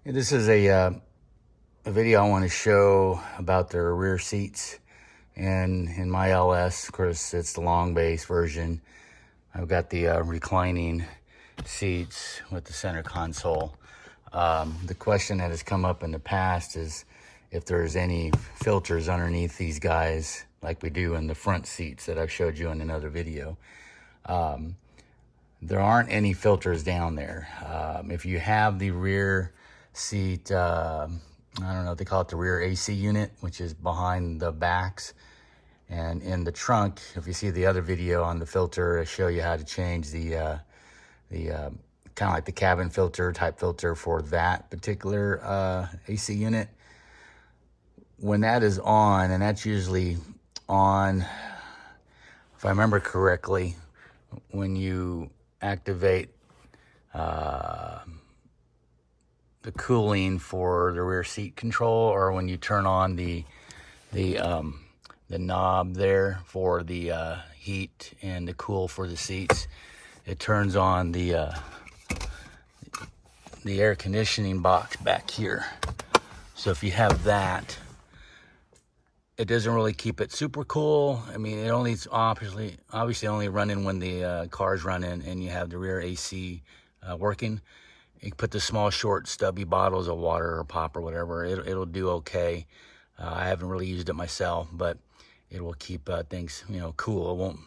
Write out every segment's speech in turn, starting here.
This is a video I want to show about the rear seats. And in my LS, of course, it's the long base version. I've got the reclining seats with the center console. The question that has come up in the past is if there's any filters underneath these guys like we do in the front seats that I've showed you in another video. There aren't any filters down there. If you have the rear seat, I don't know, they call it the rear AC unit, which is behind the backs. And in the trunk, if you see the other video on the filter, I show you how to change the kind of like the cabin filter type filter for that particular AC unit. When that is on, and that's usually on, if I remember correctly, when you activate the cooling for the rear seat control, or when you turn on the knob there for the heat and the cool for the seats, it turns on the air conditioning box back here. So if you have that, it doesn't really keep it super cool. I mean, it only obviously only running when the car's running and you have the rear AC working. You can put the small, short, stubby bottles of water or pop or whatever. It'll do okay. I haven't really used it myself, but it will keep things, cool. It won't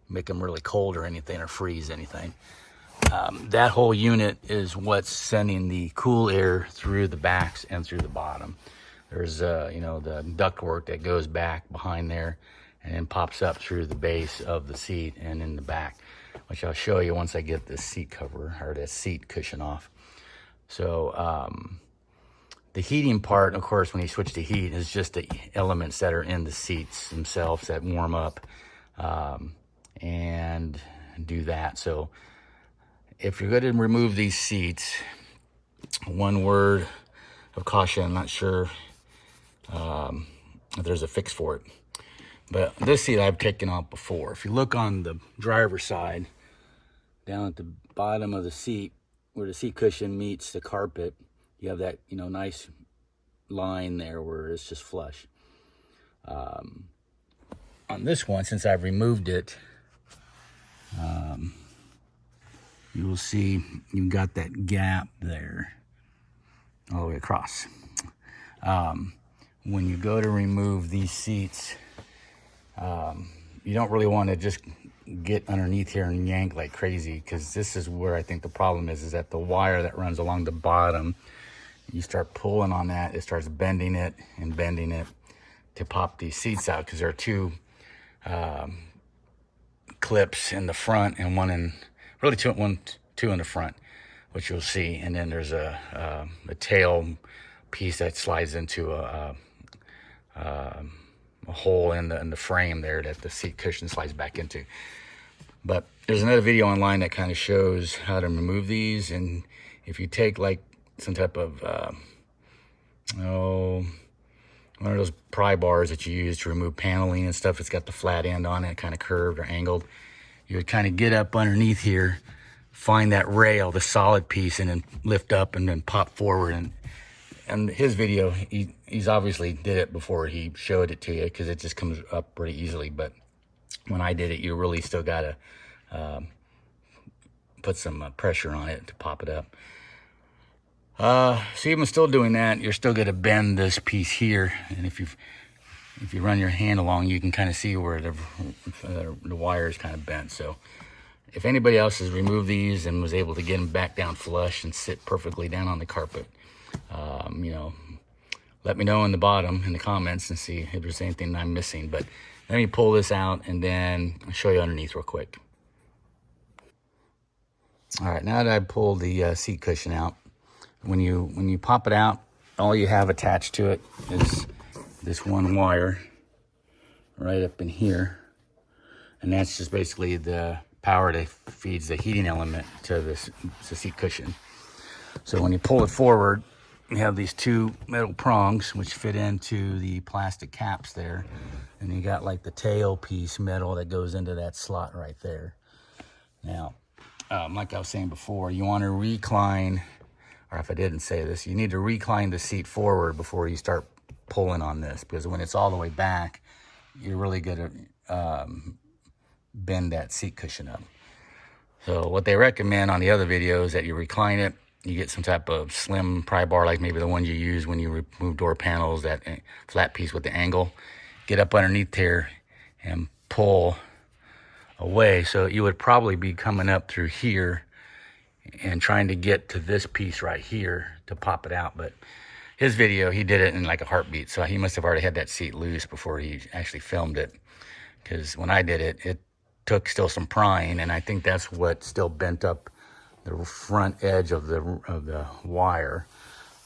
make them really cold or anything, or freeze anything. That whole unit is what's sending the cool air through the backs and through the bottom. There's, the ductwork that goes back behind there and then pops up through the base of the seat and in the back, which I'll show you once I get this seat cover or this seat cushion off. So the heating part, of course, when you switch to heat, is just the elements that are in the seats themselves that warm up and do that. So if you're going to remove these seats, one word of caution, I'm not sure if there's a fix for it, but this seat I've taken off before. If you look on the driver's side, down at the bottom of the seat, where the seat cushion meets the carpet, you have that, nice line there where it's just flush. On this one, since I've removed it, you will see you've got that gap there all the way across. When you go to remove these seats, you don't really want to just get underneath here and yank like crazy, because this is where I think the problem is that the wire that runs along the bottom, you start pulling on that, it starts bending it to pop these seats out, because there are two clips in the front and two in the front, which you'll see, and then there's a tail piece that slides into a hole in the frame there that the seat cushion slides back into. But there's another video online that kind of shows how to remove these, and if you take like some type of one of those pry bars that you use to remove paneling and stuff, it's got the flat end on it, kind of curved or angled. You would kind of get up underneath here, find that rail, the solid piece, and then lift up and then pop forward. And his video, he's obviously did it before he showed it to you, because it just comes up pretty easily. But when I did it, you really still got to put some pressure on it to pop it up. So even still doing that, you're still going to bend this piece here. And if you run your hand along, you can kind of see where the wire is kind of bent. So if anybody else has removed these and was able to get them back down flush and sit perfectly down on the carpet, let me know in the comments and see if there's anything I'm missing. But let me pull this out and then I'll show you underneath real quick. All right, now that I pulled the seat cushion out, when you pop it out, all you have attached to it is this one wire right up in here, and that's just basically the power that feeds the heating element to the seat cushion. So when you pull it forward, you have these two metal prongs which fit into the plastic caps there, and you got like the tail piece metal that goes into that slot right there. Now, like I was saying before, you want to recline or if I didn't say this, you need to recline the seat forward before you start pulling on this, because when it's all the way back, you're really going to bend that seat cushion up. So what they recommend on the other videos that you recline it, you get some type of slim pry bar, like maybe the one you use when you remove door panels, that flat piece with the angle. Get up underneath there and pull away. So you would probably be coming up through here and trying to get to this piece right here to pop it out. But his video, he did it in like a heartbeat. So he must have already had that seat loose before he actually filmed it. Because when I did it, it took still some prying, and I think that's what still bent up the front edge of the wire.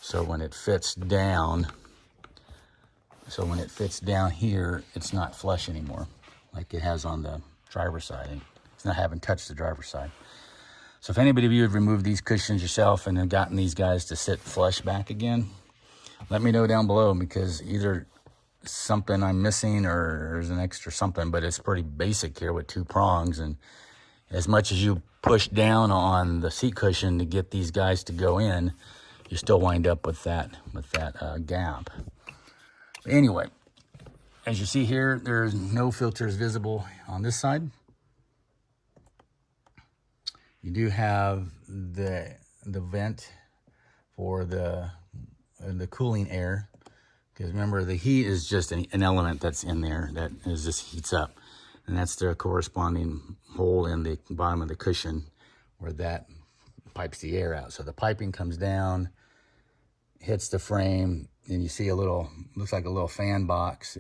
So when it fits down, here, it's not flush anymore like it has on the driver's side. It's not having touched the driver's side. So if anybody of you have removed these cushions yourself and then gotten these guys to sit flush back again, let me know down below, because either something I'm missing or there's an extra something, but it's pretty basic here with 2 prongs. And as much as you push down on the seat cushion to get these guys to go in, you still wind up with that gap. But anyway, as you see here, there's no filters visible on this side. You do have the vent for the cooling air, because remember, the heat is just an element that's in there that is just heats up, and that's the corresponding hole in the bottom of the cushion where that pipes the air out. So the piping comes down, hits the frame, and you see a little, looks like a little fan box.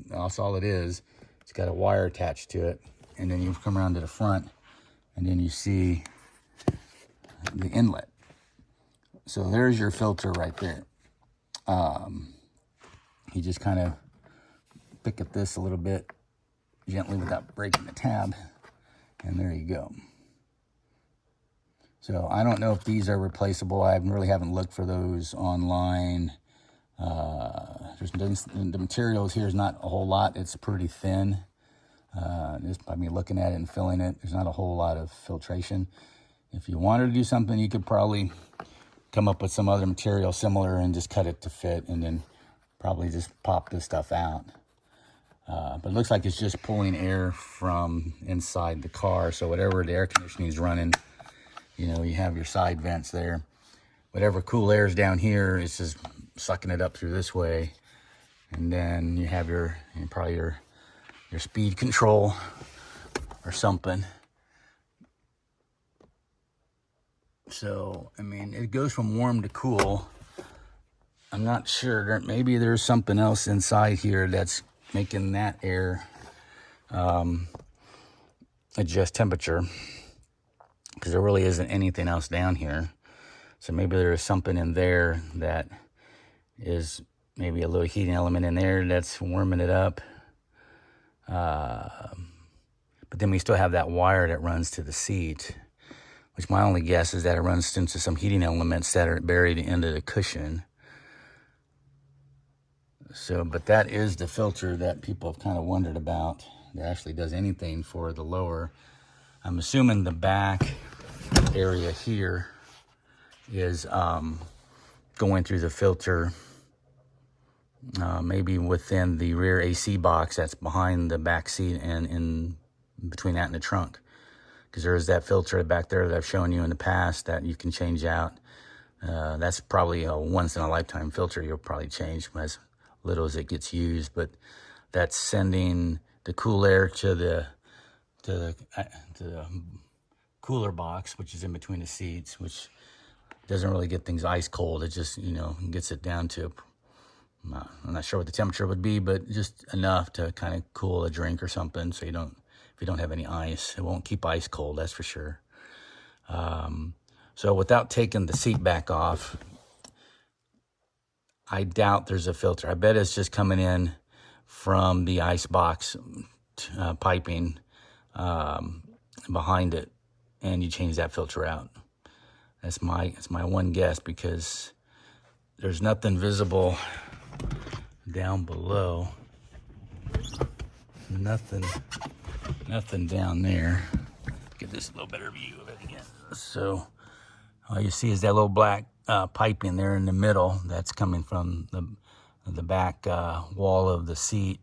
That's all it is. It's got a wire attached to it, and then you come around to the front, and then you see the inlet. So there's your filter right there. You just kind of pick at this a little bit gently without breaking the tab, and there you go. So I don't know if these are replaceable. I really haven't looked for those online. The materials here is not a whole lot. It's pretty thin. Just by me looking at it and filling it, there's not a whole lot of filtration. If you wanted to do something, you could probably come up with some other material similar and just cut it to fit, and then probably just pop this stuff out. But it looks like it's just pulling air from inside the car. So whatever the air conditioning is running, you know, you have your side vents there. Whatever cool air is down here, it's just sucking it up through this way. And then you have probably your speed control or something. So, I mean, it goes from warm to cool. I'm not sure. Maybe there's something else inside here that's making that air adjust temperature, because there really isn't anything else down here. So maybe there's something in there that is maybe a little heating element in there that's warming it up. But then we still have that wire that runs to the seat, which my only guess is that it runs into some heating elements that are buried into the cushion. So, but that is the filter that people have kind of wondered about. That actually does anything for the lower. I'm assuming the back area here is going through the filter, maybe within the rear AC box that's behind the back seat and in between that and the trunk. Because there is that filter back there that I've shown you in the past that you can change out. That's probably a once-in-a-lifetime filter you'll probably change as little as it gets used, but that's sending the cool air to the cooler box, which is in between the seats, which doesn't really get things ice cold. It just, you know, gets it down to, I'm not sure what the temperature would be, but just enough to kind of cool a drink or something. So if you don't have any ice, it won't keep ice cold, that's for sure. So without taking the seat back off, I doubt there's a filter. I bet it's just coming in from the ice box piping behind it, and you change that filter out. That's my one guess, because there's nothing visible down below. Nothing down there. Get this a little better view of it again. So all you see is that little black piping there in the middle that's coming from the back wall of the seat,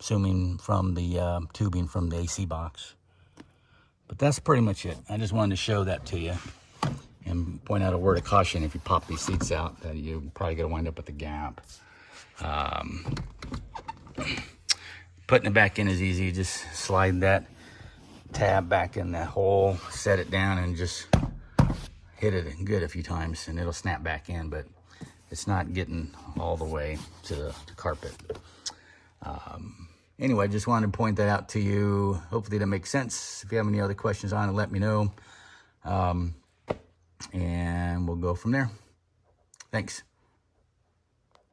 assuming from the tubing from the AC box. But that's pretty much it. I just wanted to show that to you and point out a word of caution. If you pop these seats out, that you're probably going to wind up with a gap. Putting it back in is easy. Just slide that tab back in that hole, set it down, and just hit it good a few times, and it'll snap back in, but it's not getting all the way to the carpet. Anyway, just wanted to point that out to you. Hopefully that makes sense. If you have any other questions on it, let me know. And we'll go from there. Thanks.